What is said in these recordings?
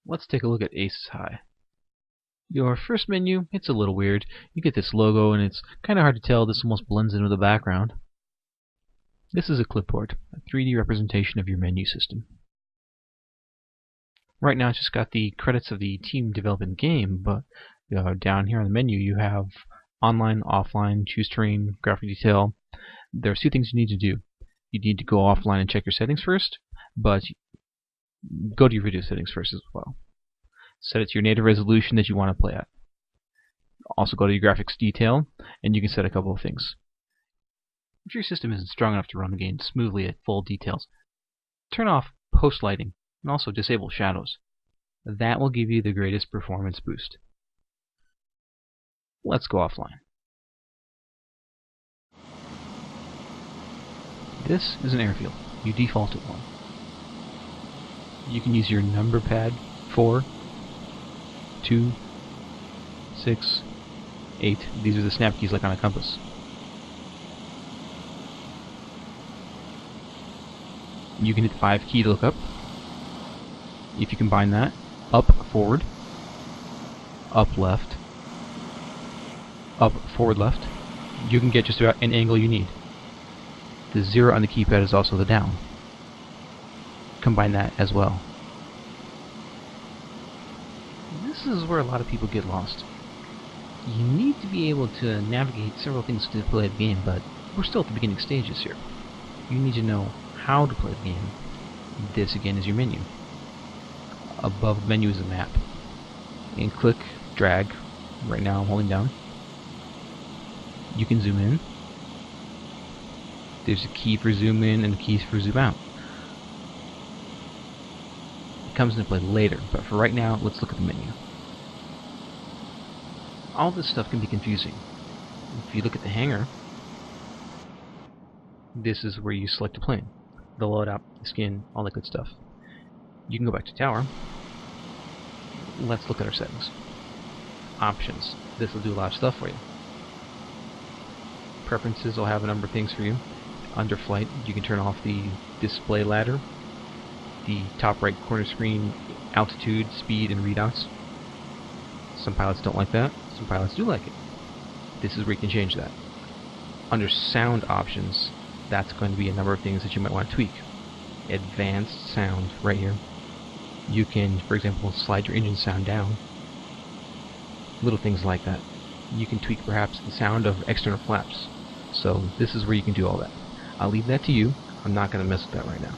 Let's take a look at Aces High. Your first menu, it's a little weird. You get this logo and it's kind of hard to tell. This almost blends in with the background. This is a clipboard, a 3D representation of your menu system. Right now it's just got the credits of the team developing the game, but down here on the menu you have online, offline, choose terrain, graphic detail. There's two things you need to do. You need to go offline and check your settings first, but go to your video settings first as well. Set it to your native resolution that you want to play at. Also go to your graphics detail, and you can set a couple of things. If your system isn't strong enough to run the game smoothly at full details, turn off post lighting and also disable shadows. That will give you the greatest performance boost. Let's go offline. This is an airfield. You default to one. You can use your number pad 4, 2, 6, 8. These are the snap keys like on a compass. You can hit the 5 key to look up. If you combine that, up, forward, up, left, up, forward, left, you can get just about any angle you need. The 0 on the keypad is also the down. Combine that as well. This is where a lot of people get lost. You need to be able to navigate several things to play the game, but we're still at the beginning stages here. You need to know how to play the game. This again is your menu. Above the menu is a map. And click, drag. Right now I'm holding down. You can zoom in. There's a key for zoom in and keys for zoom out. It comes into play later, but for right now, let's look at the menu. All this stuff can be confusing. If you look at the hangar, this is where you select a plane. The loadout, the skin, all that good stuff. You can go back to tower. Let's look at our settings. Options. This will do a lot of stuff for you. Preferences will have a number of things for you. Under flight, you can turn off the display ladder, the top right corner screen, altitude, speed, and readouts. Some pilots don't like that. Some pilots do like it. This is where you can change that. Under sound options, that's going to be a number of things that you might want to tweak. Advanced sound right here. You can, for example, slide your engine sound down. Little things like that. You can tweak perhaps the sound of external flaps. So this is where you can do all that. I'll leave that to you. I'm not going to mess with that right now.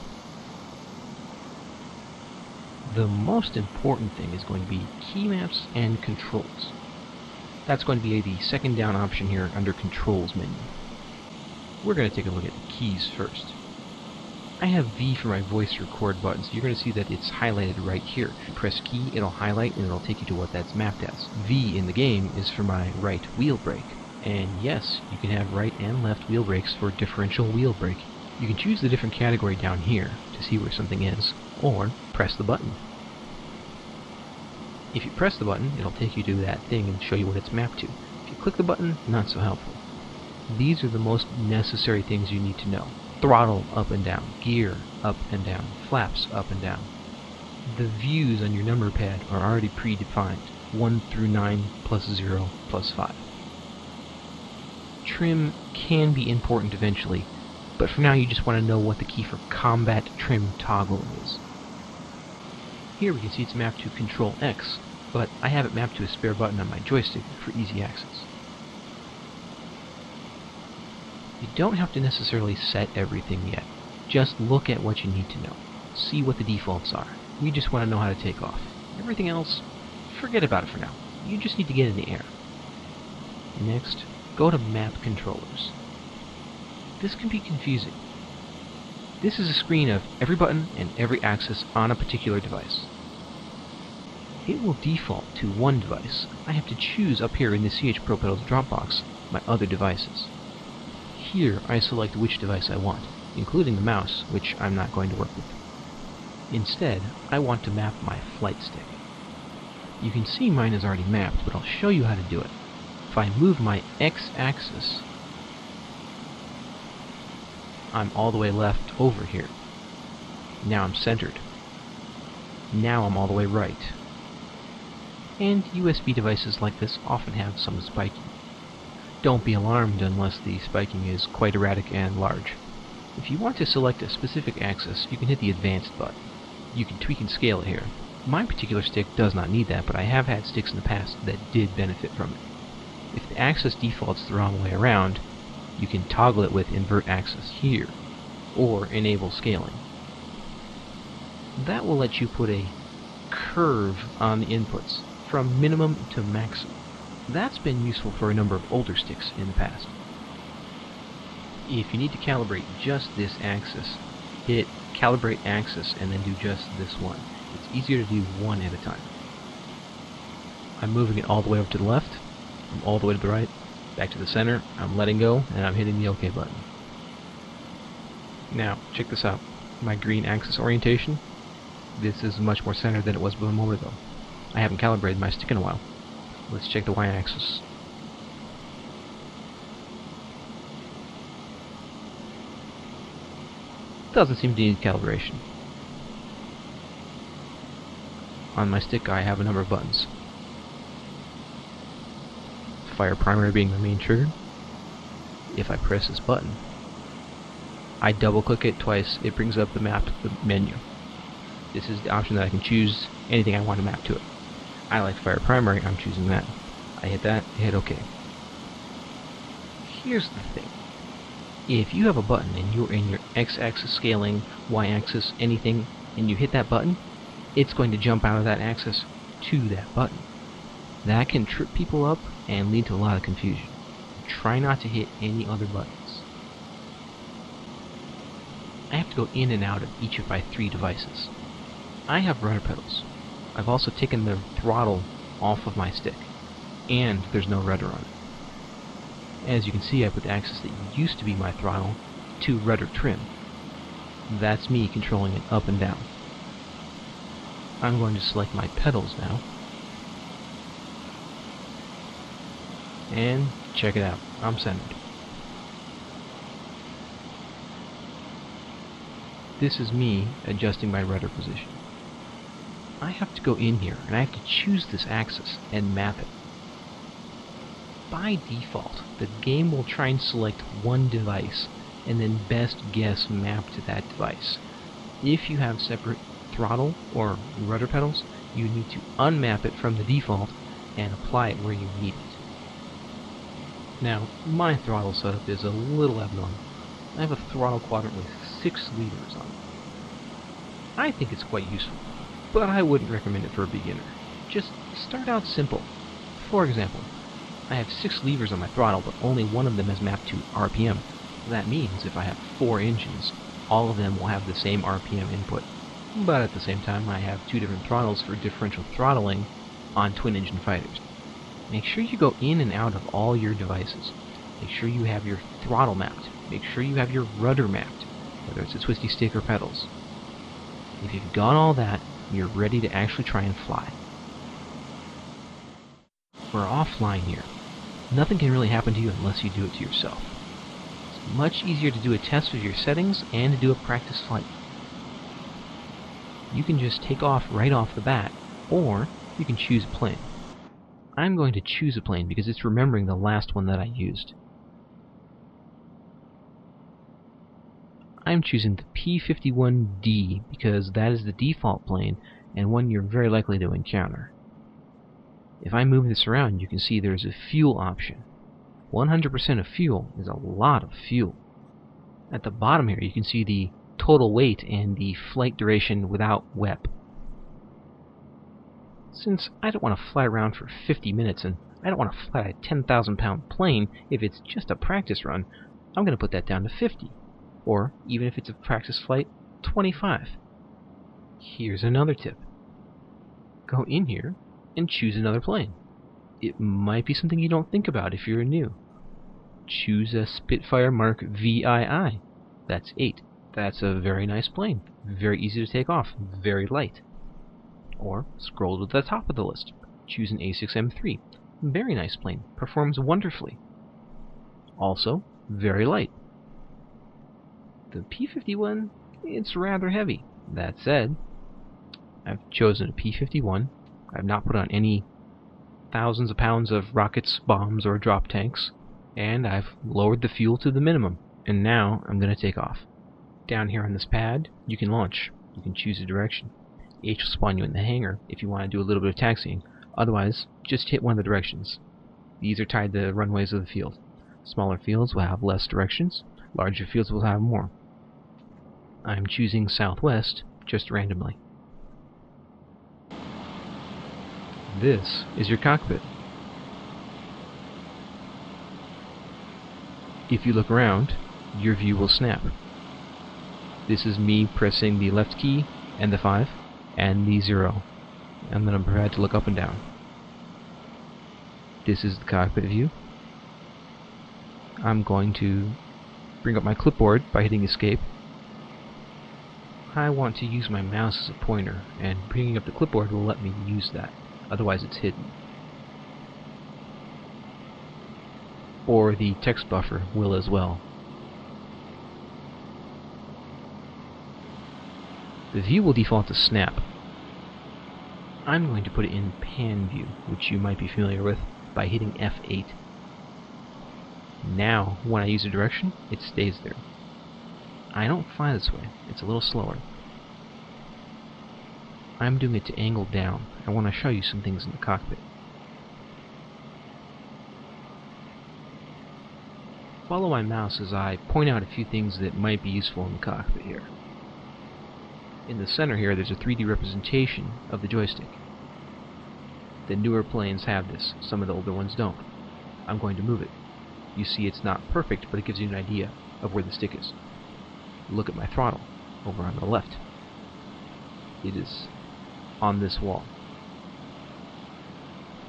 The most important thing is going to be key maps and controls. That's going to be the second down option here under Controls menu. We're going to take a look at the keys first. I have V for my voice record button, so you're going to see that it's highlighted right here. If you press key, it'll highlight and it'll take you to what that's mapped as. V in the game is for my right wheel brake. And yes, you can have right and left wheel brakes for differential wheel brake. You can choose the different category down here to see where something is, or press the button. If you press the button, it'll take you to that thing and show you what it's mapped to. If you click the button, not so helpful. These are the most necessary things you need to know. Throttle up and down, gear up and down, flaps up and down. The views on your number pad are already predefined, 1 through 9 plus 0 plus 5. Trim can be important eventually, but for now you just want to know what the key for combat trim toggle is. Here we can see it's mapped to Control X, but I have it mapped to a spare button on my joystick for easy access. You don't have to necessarily set everything yet. Just look at what you need to know. See what the defaults are. We just want to know how to take off. Everything else, forget about it for now. You just need to get in the air. Next, go to Map Controllers. This can be confusing. This is a screen of every button and every axis on a particular device. It will default to one device. I have to choose up here in the CH Pro Pedals drop box my other devices. Here I select which device I want, including the mouse, which I'm not going to work with. Instead, I want to map my flight stick. You can see mine is already mapped, but I'll show you how to do it. If I move my X-axis, I'm all the way left over here. Now I'm centered. Now I'm all the way right. And USB devices like this often have some spiking. Don't be alarmed unless the spiking is quite erratic and large. If you want to select a specific axis, you can hit the Advanced button. You can tweak and scale it here. My particular stick does not need that, but I have had sticks in the past that did benefit from it. If the axis defaults the wrong way around, you can toggle it with Invert Axis here, or Enable Scaling. That will let you put a curve on the inputs, from minimum to maximum. That's been useful for a number of older sticks in the past. If you need to calibrate just this axis, hit Calibrate Axis and then do just this one. It's easier to do one at a time. I'm moving it all the way over to the left, I'm all the way to the right, back to the center, I'm letting go, and I'm hitting the OK button. Now, check this out. My green axis orientation, this is much more centered than it was a moment ago. I haven't calibrated my stick in a while. Let's check the y-axis. Doesn't seem to need calibration. On my stick I have a number of buttons. Fire primary being the main trigger. If I press this button, I double click it twice, it brings up the map to the menu. This is the option that I can choose anything I want to map to it. I like fire primary, I'm choosing that. I hit that, hit OK. Here's the thing. If you have a button and you're in your x-axis scaling, y-axis, anything, and you hit that button, it's going to jump out of that axis to that button. That can trip people up and lead to a lot of confusion. Try not to hit any other buttons. I have to go in and out of each of my 3 devices. I have rudder pedals. I've also taken the throttle off of my stick, and there's no rudder on it. As you can see, I put the axis that used to be my throttle to rudder trim. That's me controlling it up and down. I'm going to select my pedals now. And check it out, I'm centered. This is me adjusting my rudder position. I have to go in here and I have to choose this axis and map it. By default, the game will try and select one device and then best guess map to that device. If you have separate throttle or rudder pedals, you need to unmap it from the default and apply it where you need it. Now, my throttle setup is a little abnormal. I have a throttle quadrant with 6 levers on it. I think it's quite useful, but I wouldn't recommend it for a beginner. Just start out simple. For example, I have 6 levers on my throttle, but only one of them is mapped to RPM. That means if I have 4 engines, all of them will have the same RPM input. But at the same time, I have 2 different throttles for differential throttling on twin-engine fighters. Make sure you go in and out of all your devices. Make sure you have your throttle mapped. Make sure you have your rudder mapped, whether it's a twisty stick or pedals. If you've got all that, you're ready to actually try and fly. We're offline here. Nothing can really happen to you unless you do it to yourself. It's much easier to do a test of your settings and to do a practice flight. You can just take off right off the bat, or you can choose a plane. I'm going to choose a plane because it's remembering the last one that I used. I'm choosing the P-51D because that is the default plane and one you're very likely to encounter. If I move this around, you can see there's a fuel option. 100% of fuel is a lot of fuel. At the bottom here, you can see the total weight and the flight duration without WEP. Since I don't want to fly around for 50 minutes and I don't want to fly a 10,000-pound plane if it's just a practice run, I'm going to put that down to 50. Or, even if it's a practice flight, 25. Here's another tip. Go in here and choose another plane. It might be something you don't think about if you're new. Choose a Spitfire Mark VII. That's 8. That's a very nice plane. Very easy to take off. Very light. Or scroll to the top of the list. Choose an A6M3. Very nice plane. Performs wonderfully. Also, very light. The P-51, it's rather heavy. That said, I've chosen a P-51. I've not put on any thousands of pounds of rockets, bombs, or drop tanks, and I've lowered the fuel to the minimum. And now I'm going to take off. Down here on this pad, you can launch. You can choose a direction. H will spawn you in the hangar if you want to do a little bit of taxiing. Otherwise, just hit one of the directions. These are tied to the runways of the field. Smaller fields will have less directions. Larger fields will have more. I'm choosing southwest just randomly. This is your cockpit. If you look around, your view will snap. This is me pressing the left key and the 5 and the 0, and then I'm prepared to look up and down. This is the cockpit view. I'm going to bring up my clipboard by hitting escape. I want to use my mouse as a pointer, and bringing up the clipboard will let me use that. Otherwise it's hidden. Or the text buffer will as well. The view will default to snap. I'm going to put it in pan view, which you might be familiar with by hitting F8. Now, when I use a direction, it stays there. I don't fly this way. It's a little slower. I'm doing it to angle down. I want to show you some things in the cockpit. Follow my mouse as I point out a few things that might be useful in the cockpit here. In the center here, there's a 3D representation of the joystick. The newer planes have this. Some of the older ones don't. I'm going to move it. You see it's not perfect, but it gives you an idea of where the stick is. Look at my throttle over on the left. It is on this wall.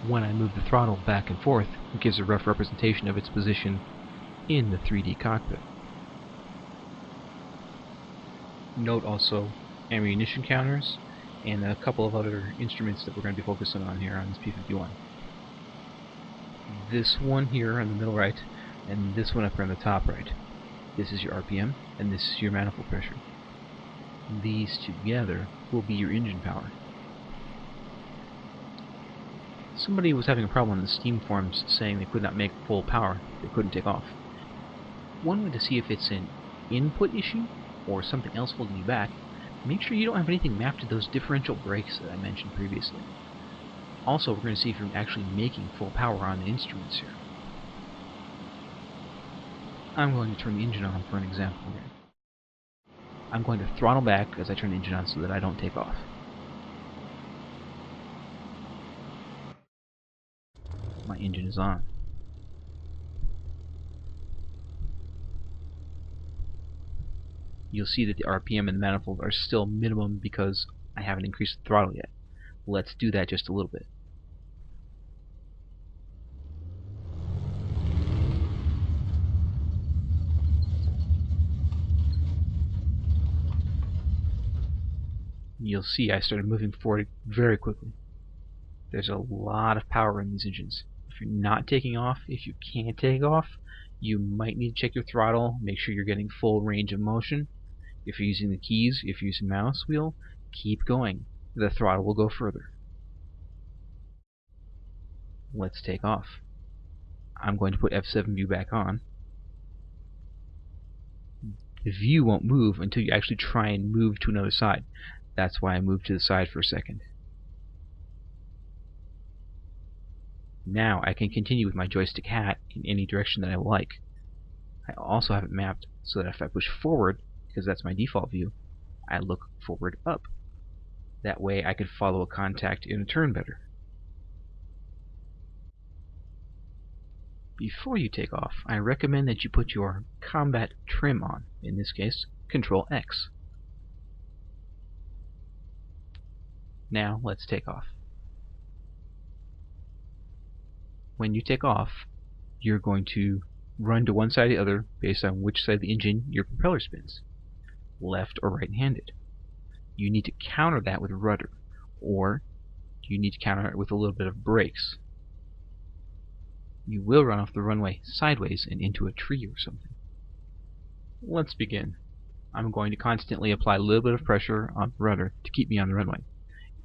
When I move the throttle back and forth, it gives a rough representation of its position in the 3D cockpit. Note also ammunition counters and a couple of other instruments that we're going to be focusing on here on this P-51. This one here on the middle right, and this one up here on the top right. This is your RPM, and this is your manifold pressure. These together will be your engine power. Somebody was having a problem on the Steam forums saying they could not make full power, they couldn't take off. One way to see if it's an input issue or something else holding you back, make sure you don't have anything mapped to those differential brakes that I mentioned previously. Also, we're going to see if you're actually making full power on the instruments here. I'm going to turn the engine on for an example here. I'm going to throttle back as I turn the engine on so that I don't take off. My engine is on. You'll see that the RPM and the manifold are still minimum because I haven't increased the throttle yet. Let's do that just a little bit. You'll see I started moving forward very quickly. There's a lot of power in these engines. If you're not taking off, if you can't take off, you might need to check your throttle, make sure you're getting full range of motion. If you're using the keys, if you're using mouse wheel, keep going. The throttle will go further. Let's take off. I'm going to put F7 view back on. The view won't move until you actually try and move to another side. That's why I moved to the side for a second. Now I can continue with my joystick hat in any direction that I like. I also have it mapped so that if I push forward, because that's my default view, I look forward up. That way I could follow a contact in a turn better. Before you take off, I recommend that you put your combat trim on, in this case, Control X. Now let's take off. When you take off, you're going to run to one side or the other based on which side of the engine your propeller spins, left or right-handed. You need to counter that with rudder, or you need to counter it with a little bit of brakes. You will run off the runway sideways and into a tree or something. Let's begin. I'm going to constantly apply a little bit of pressure on the rudder to keep me on the runway.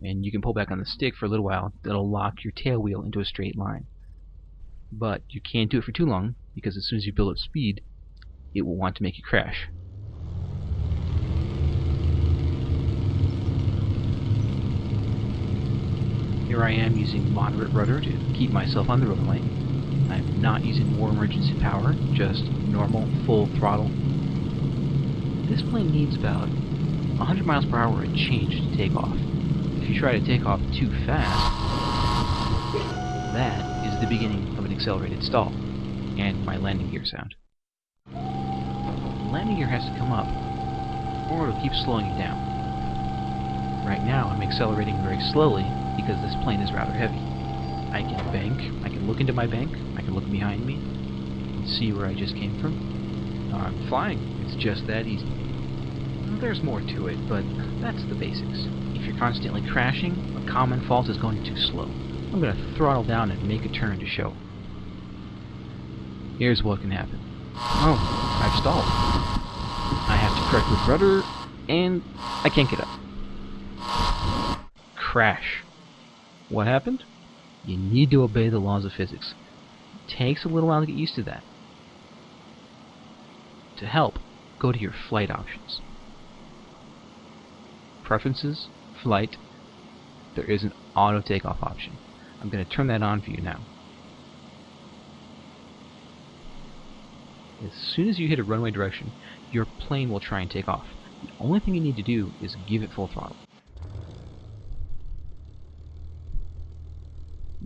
and you can pull back on the stick for a little while. That'll lock your tail wheel into a straight line. But you can't do it for too long, because as soon as you build up speed, it will want to make you crash. Here I am using moderate rudder to keep myself on the runway. I'm not using more emergency power, just normal full throttle. This plane needs about 100 miles per hour and change to take off. If you try to take off too fast, that is the beginning of an accelerated stall, and my landing gear sound. The landing gear has to come up, or it'll keep slowing you down. Right now I'm accelerating very slowly because this plane is rather heavy. I can bank, I can look into my bank, I can look behind me, and see where I just came from. I'm flying. It's just that easy. There's more to it, but that's the basics. If you're constantly crashing, a common fault is going too slow. I'm going to throttle down and make a turn to show. Here's what can happen. Oh, I've stalled. I have to correct with rudder, and I can't get up. Crash. What happened? You need to obey the laws of physics. It takes a little while to get used to that. To help, go to your flight options. Preferences, flight. There is an auto takeoff option. I'm going to turn that on for you now. As soon as you hit a runway direction, your plane will try and take off. The only thing you need to do is give it full throttle.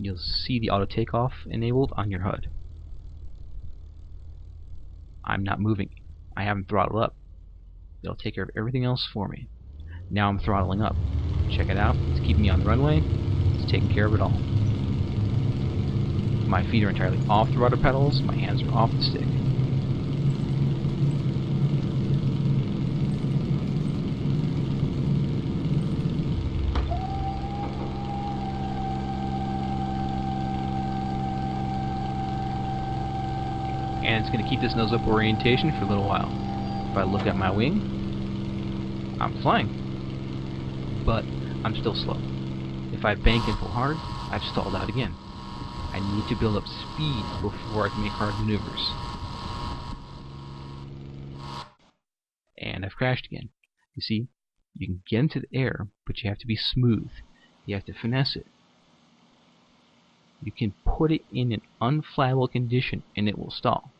You'll see the auto takeoff enabled on your HUD. I'm not moving. I haven't throttled up. It'll take care of everything else for me. Now I'm throttling up. Check it out. It's keeping me on the runway. It's taking care of it all. My feet are entirely off the rudder pedals. My hands are off the stick. And it's going to keep this nose up orientation for a little while. If I look at my wing, I'm flying. But I'm still slow. If I bank and pull hard, I've stalled out again. I need to build up speed before I can make hard maneuvers. And I've crashed again. You see, you can get into the air, but you have to be smooth. You have to finesse it. You can put it in an unflammable condition and it will stall.